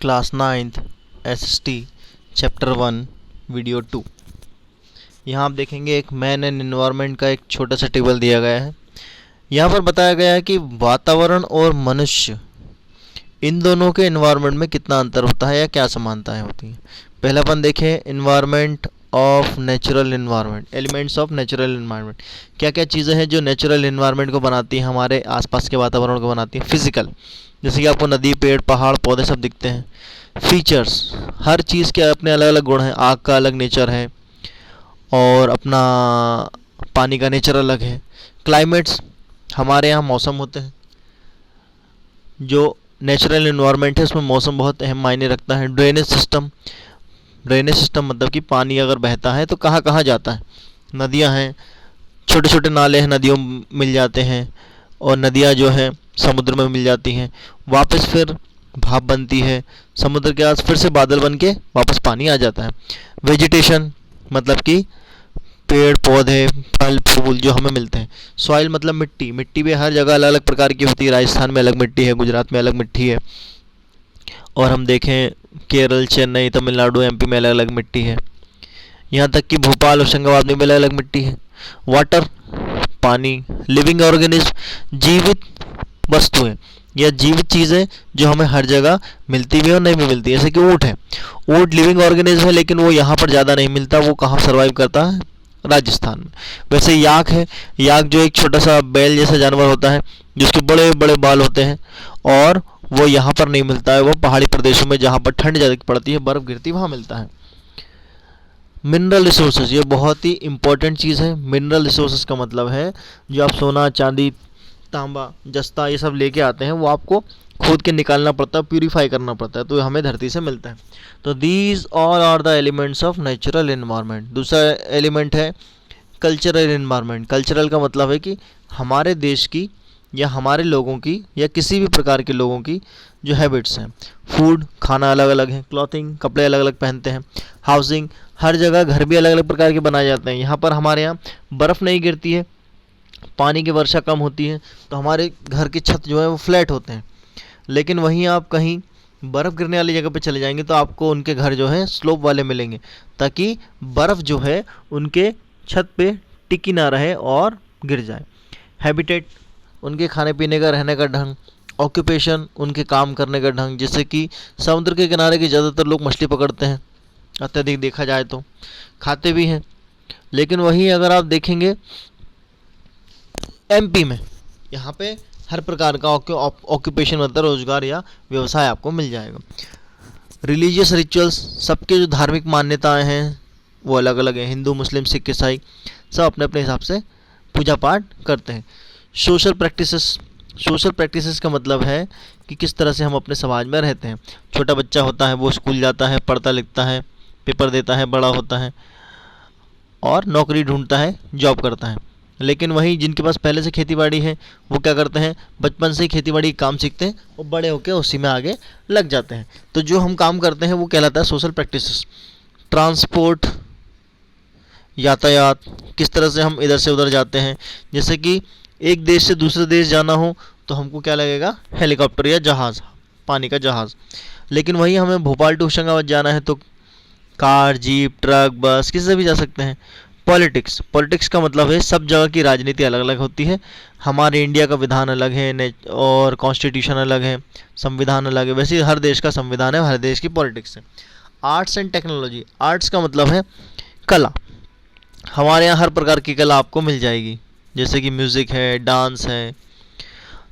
Class 9th SST chapter 1 video 2। यहाँ आप देखेंगे एक मैन एंड एनवायरनमेंट का एक छोटा सा टेबल दिया गया है। यहाँ पर बताया गया है कि वातावरण और मनुष्य इन दोनों के एनवायरनमेंट में कितना अंतर होता है या क्या समानताएं होती हैं। पहला अपन देखें environment of natural environment, elements of natural environment. क्या क्या चीज़ें हैं जो नेचुरल एनवायरनमेंट को बनाती हैं, हमारे आसपास के वातावरण को बनाती हैं। फिजिकल, जैसे कि आपको नदी, पेड़, पहाड़, पौधे सब दिखते हैं। फीचर्स, हर चीज़ के अपने अलग अलग गुण हैं। आग का अलग नेचर है और अपना पानी का नेचर अलग है। क्लाइमेट्स, हमारे यहाँ मौसम होते हैं। जो नेचुरल एनवायरनमेंट है उसमें मौसम बहुत अहम मायने रखता है। ड्रेनेज सिस्टम, ड्रेनेज सिस्टम मतलब कि पानी अगर बहता है तो कहाँ कहाँ जाता है। नदियाँ हैं, छोटे छोटे नाले हैं, नदियों में मिल जाते हैं और नदियाँ जो हैं समुद्र में मिल जाती हैं। वापस फिर भाप बनती है, समुद्र के आस फिर से बादल बन के वापस पानी आ जाता है। वेजिटेशन मतलब कि पेड़ पौधे, फल फूल जो हमें मिलते हैं। सॉइल मतलब मिट्टी, मिट्टी भी हर जगह अलग अलग प्रकार की होती है। राजस्थान में अलग मिट्टी है, गुजरात में अलग मिट्टी है, और हम देखें केरल, चेन्नई, तमिलनाडु, एमपी में अलग अलग मिट्टी है। यहाँ तक कि भोपाल, होशंगाबाद में भी अलग अलग मिट्टी है। वाटर, पानी। लिविंग ऑर्गेनिज्म, जीवित वस्तुएं या जीवित चीज़ें जो हमें हर जगह मिलती भी है और नहीं भी मिलती है। जैसे कि ऊँट है, ऊँट लिविंग ऑर्गेनिज्म है लेकिन वो यहाँ पर ज़्यादा नहीं मिलता। वो कहाँ सर्वाइव करता है? राजस्थान में। वैसे याक है, याक जो एक छोटा सा बैल जैसा जानवर होता है जिसके बड़े बड़े बाल होते हैं, और वो यहाँ पर नहीं मिलता है। वो पहाड़ी प्रदेशों में जहाँ पर ठंड ज़्यादा पड़ती है, बर्फ़ गिरती है, वहाँ मिलता है। मिनरल रिसोर्सेज, ये बहुत ही इंपॉर्टेंट चीज़ है। मिनरल रिसोर्सेज का मतलब है जो आप सोना, चांदी, तांबा, जस्ता ये सब लेके आते हैं, वो आपको खोद के निकालना पड़ता है, प्यूरीफाई करना पड़ता है, तो हमें धरती से मिलता है। तो these all are the elements of natural environment. दूसरा एलिमेंट है कल्चरल एनवायरनमेंट। कल्चरल का मतलब है कि हमारे देश की या हमारे लोगों की या किसी भी प्रकार के लोगों की जो हैबिट्स हैं। फूड, खाना अलग अलग है। क्लॉथिंग, कपड़े अलग अलग पहनते हैं। हाउसिंग, हर जगह घर भी अलग अलग प्रकार के बनाए जाते हैं। यहाँ पर हमारे यहाँ बर्फ़ नहीं गिरती है, पानी की वर्षा कम होती है, तो हमारे घर की छत जो है वो फ्लैट होते हैं। लेकिन वहीं आप कहीं बर्फ़ गिरने वाली जगह पे चले जाएंगे तो आपको उनके घर जो है स्लोप वाले मिलेंगे, ताकि बर्फ़ जो है उनके छत पे टिकी ना रहे और गिर जाए। हैबिटेट, उनके खाने पीने का, रहने का ढंग। ऑक्यूपेशन, उनके काम करने का ढंग। जैसे कि समुद्र के किनारे के ज़्यादातर लोग मछली पकड़ते हैं, अत्यधिक देखा जाए तो खाते भी हैं। लेकिन वहीं अगर आप देखेंगे एमपी में, यहाँ पे हर प्रकार का ऑक्यूपेशन मतलब रोजगार या व्यवसाय आपको मिल जाएगा। रिलीजियस रिचुअल्स, सबके जो धार्मिक मान्यताएं हैं वो अलग अलग हैं। हिंदू, मुस्लिम, सिख, ईसाई सब अपने अपने हिसाब से पूजा पाठ करते हैं। सोशल प्रैक्टिसेस, सोशल प्रैक्टिसेस का मतलब है कि किस तरह से हम अपने समाज में रहते हैं। छोटा बच्चा होता है वो स्कूल जाता है, पढ़ता लिखता है, पेपर देता है, बड़ा होता है और नौकरी ढूंढता है, जॉब करता है। लेकिन वहीं जिनके पास पहले से खेती बाड़ी है वो क्या करते हैं, बचपन से ही खेती बाड़ी काम सीखते हैं और बड़े होकर उसी में आगे लग जाते हैं। तो जो हम काम करते हैं वो कहलाता है सोशल प्रैक्टिसेस। ट्रांसपोर्ट, यातायात, किस तरह से हम इधर से उधर जाते हैं। जैसे कि एक देश से दूसरे देश जाना हो तो हमको क्या लगेगा, हेलीकॉप्टर या जहाज़, पानी का जहाज़। लेकिन वहीं हमें भोपाल टू होशंगाबाद जाना है तो कार, जीप, ट्रक, बस, किसी से भी जा सकते हैं। पॉलिटिक्स, पॉलिटिक्स का मतलब है सब जगह की राजनीति अलग अलग होती है। हमारे इंडिया का विधान अलग है और कॉन्स्टिट्यूशन अलग है, संविधान अलग है। वैसे ही हर देश का संविधान है, हर देश की पॉलिटिक्स है। आर्ट्स एंड टेक्नोलॉजी, आर्ट्स का मतलब है कला। हमारे यहाँ हर प्रकार की कला आपको मिल जाएगी, जैसे कि म्यूज़िक है, डांस है,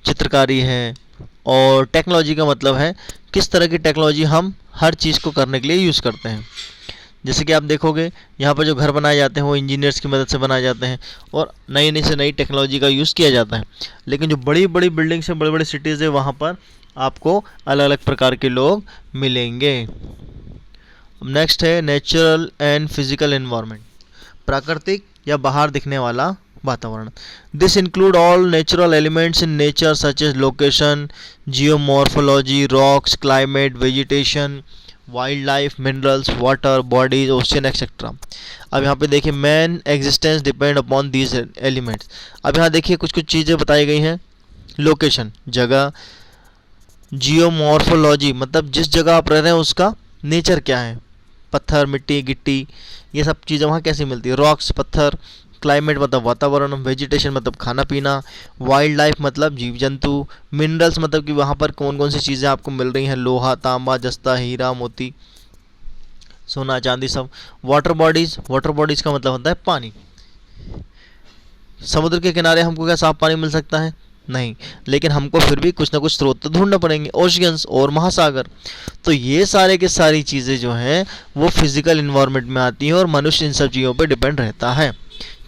चित्रकारी है। और टेक्नोलॉजी का मतलब है किस तरह की टेक्नोलॉजी हम हर चीज़ को करने के लिए यूज़ करते हैं। जैसे कि आप देखोगे यहाँ पर जो घर बनाए जाते हैं वो इंजीनियर्स की मदद से बनाए जाते हैं और नई नई से नई टेक्नोलॉजी का यूज़ किया जाता है। लेकिन जो बड़ी बड़ी बिल्डिंग्स हैं, बड़े बड़े सिटीज़ है, वहाँ पर आपको अलग अलग प्रकार के लोग मिलेंगे। नेक्स्ट है नेचुरल एंड फिजिकल एनवायरनमेंट, प्राकृतिक या बाहर दिखने वाला वातावरण। This include all natural elements in nature such as location, geomorphology, rocks, climate, vegetation, wild life, minerals, water bodies, ocean etcetera. अब यहाँ पे देखिए man existence depend upon these elements. अब यहाँ देखिए कुछ कुछ चीज़ें बताई गई हैं। लोकेशन, जगह, जियोमॉर्फोलॉजी मतलब जिस जगह आप रह रहे हैं उसका नेचर क्या है, पत्थर, मिट्टी, गिट्टी, ये सब चीज़ें वहाँ कैसी मिलती है। रॉक्स, पत्थर। क्लाइमेट मतलब वातावरण। वेजिटेशन मतलब खाना पीना। वाइल्ड लाइफ मतलब जीव जंतु। मिनरल्स मतलब कि वहाँ पर कौन कौन सी चीज़ें आपको मिल रही हैं, लोहा, तांबा, जस्ता, हीरा, मोती, सोना, चांदी, सब। वाटर बॉडीज़, वाटर बॉडीज़ का मतलब होता है पानी। समुद्र के किनारे हमको क्या साफ पानी मिल सकता है? नहीं, लेकिन हमको फिर भी कुछ ना कुछ स्रोत तो ढूंढना पड़ेंगे, ओशियंस और महासागर। तो ये सारे के सारी चीज़ें जो हैं वो फिजिकल इन्वायरमेंट में आती हैं और मनुष्य इन सब चीज़ों पर डिपेंड रहता है।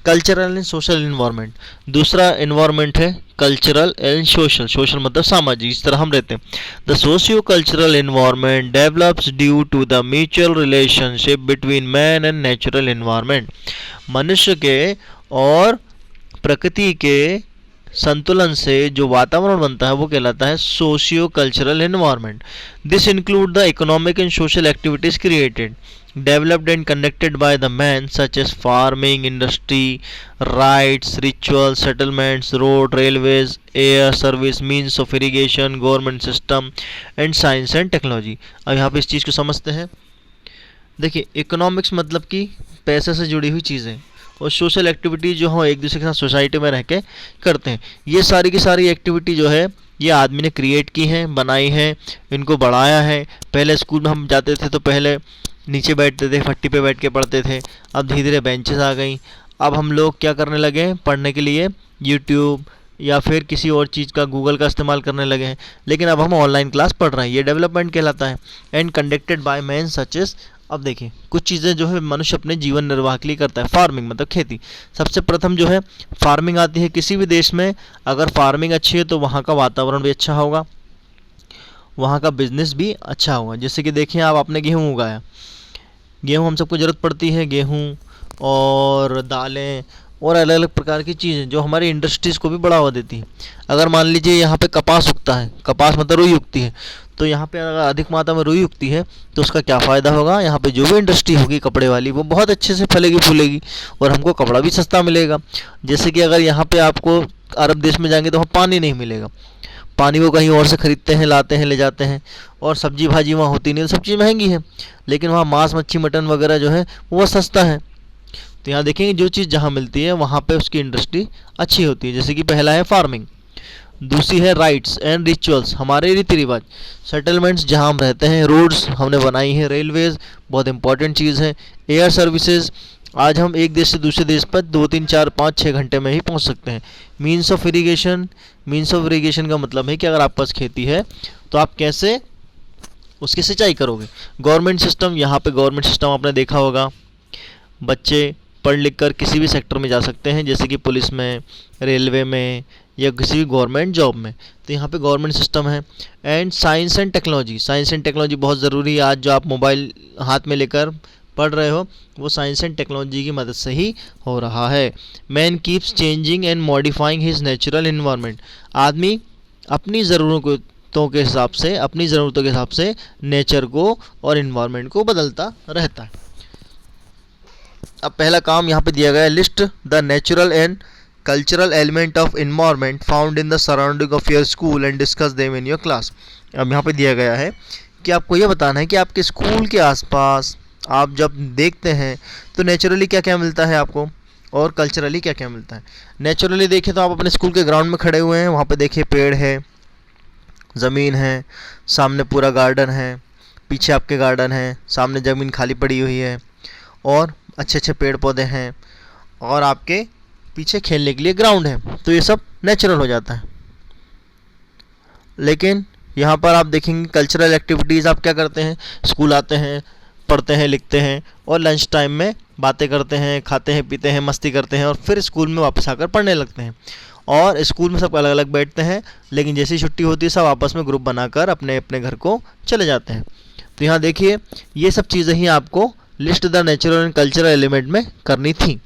कल्चरल एंड सोशल इन्वायरमेंट, दूसरा इन्वायरमेंट है कल्चरल एंड सोशल। सोशल मतलब सामाजिक, जिस तरह हम रहते हैं। The socio cultural environment develops due to the mutual relationship between man and natural environment. मनुष्य के और प्रकृति के संतुलन से जो वातावरण बनता है वो कहलाता है socio cultural environment. This include the economic and social activities created, developed and conducted by the man such as farming, industry, rites, rituals, settlements, road, railways, air service, means of irrigation, government system and science and technology। अब यहाँ पे इस चीज़ को समझते हैं। देखिए, economics मतलब कि पैसे से जुड़ी हुई चीज़ें, और सोशल एक्टिविटी जो हो एक दूसरे के साथ सोसाइटी में रह के करते हैं। ये सारी की सारी एक्टिविटी जो है ये आदमी ने क्रिएट की हैं, बनाई हैं, इनको बढ़ाया है। पहले स्कूल में हम जाते थे तो पहले नीचे बैठते थे, फट्टी पे बैठ के पढ़ते थे। अब धीरे धीरे बेंचेस आ गई। अब हम लोग क्या करने लगे हैं, पढ़ने के लिए यूट्यूब या फिर किसी और चीज़ का, गूगल का इस्तेमाल करने लगे हैं। लेकिन अब हम ऑनलाइन क्लास पढ़ रहे हैं, ये डेवलपमेंट कहलाता है। And conducted by man such as, अब देखिए कुछ चीज़ें जो है मनुष्य अपने जीवन निर्वाह के लिए करता है। फार्मिंग मतलब खेती। सबसे प्रथम जो है फार्मिंग आती है। किसी भी देश में अगर फार्मिंग अच्छी है तो वहाँ का वातावरण भी अच्छा होगा, वहाँ का बिजनेस भी अच्छा होगा। जैसे कि देखिए, आप आपने गेहूँ उगाया, गेहूँ हम सबको ज़रूरत पड़ती है, गेहूँ और दालें और अलग अलग प्रकार की चीज़ें जो हमारी इंडस्ट्रीज़ को भी बढ़ावा देती है। अगर मान लीजिए यहाँ पे कपास उगता है, कपास मतलब रुई उगती है, तो यहाँ पे अगर अधिक मात्रा में रुई उगती है तो उसका क्या फ़ायदा होगा, यहाँ पे जो भी इंडस्ट्री होगी कपड़े वाली वो बहुत अच्छे से फलेगी फूलेगी और हमको कपड़ा भी सस्ता मिलेगा। जैसे कि अगर यहाँ पे आपको अरब देश में जाएंगे तो वहाँ पानी नहीं मिलेगा, पानी वो कहीं और से ख़रीदते हैं, लाते हैं, ले जाते हैं, और सब्जी भाजी वहाँ होती नहीं, तो सब चीज़ महंगी है। लेकिन वहाँ मांस, मच्छी, मटन वगैरह जो है वो सस्ता है। तो यहाँ देखेंगे जो चीज़ जहाँ मिलती है वहाँ पे उसकी इंडस्ट्री अच्छी होती है। जैसे कि पहला है फार्मिंग, दूसरी है राइट्स एंड रिचुअल्स, हमारे रीति रिवाज। सेटलमेंट्स जहाँ हम रहते हैं, रोड्स हमने बनाई हैं, रेलवेज़ बहुत इंपॉर्टेंट चीज़ है। एयर सर्विसेज, आज हम एक देश से दूसरे देश पर 2, 3, 4, 5, 6 घंटे में ही पहुंच सकते हैं। Means of irrigation, means of irrigation का मतलब है कि अगर आपके पास खेती है तो आप कैसे उसकी सिंचाई करोगे। गवर्नमेंट सिस्टम, यहाँ पे गवर्नमेंट सिस्टम आपने देखा होगा, बच्चे पढ़ लिख कर किसी भी सेक्टर में जा सकते हैं, जैसे कि पुलिस में, रेलवे में या किसी भी गवर्नमेंट जॉब में। तो यहाँ पे गवर्नमेंट सिस्टम है। And science and technology, science and technology बहुत ज़रूरी है। आज जो आप मोबाइल हाथ में लेकर पढ़ रहे हो वो साइंस एंड टेक्नोलॉजी की मदद से ही हो रहा है। Man keeps changing and modifying his natural environment, आदमी अपनी ज़रूरतों के हिसाब से, अपनी ज़रूरतों के हिसाब से नेचर को और इन्वायरमेंट को बदलता रहता है। अब पहला काम यहाँ पे दिया गया है, list the natural and cultural element of environment found in the surrounding of your school and discuss them in your class. अब यहाँ पे दिया गया है कि आपको ये बताना है कि आपके स्कूल के आसपास आप जब देखते हैं तो नेचुरली क्या क्या मिलता है आपको और कल्चरली क्या क्या मिलता है। नेचुरली देखें तो आप अपने स्कूल के ग्राउंड में खड़े हुए हैं, वहाँ पे देखिए पेड़ है, ज़मीन है, सामने पूरा गार्डन है, पीछे आपके गार्डन है, सामने ज़मीन खाली पड़ी हुई है और अच्छे अच्छे पेड़ पौधे हैं और आपके पीछे खेलने के लिए ग्राउंड है। तो ये सब नेचुरल हो जाता है। लेकिन यहाँ पर आप देखेंगे कल्चरल एक्टिविटीज़, आप क्या करते हैं, स्कूल आते हैं, पढ़ते हैं, लिखते हैं और लंच टाइम में बातें करते हैं, खाते हैं, पीते हैं, मस्ती करते हैं और फिर स्कूल में वापस आकर पढ़ने लगते हैं। और स्कूल में सब अलग अलग बैठते हैं, लेकिन जैसी छुट्टी होती है सब आपस में ग्रुप बनाकर अपने अपने घर को चले जाते हैं। तो यहाँ देखिए ये सब चीज़ें ही आपको list the natural and cultural element में करनी थी।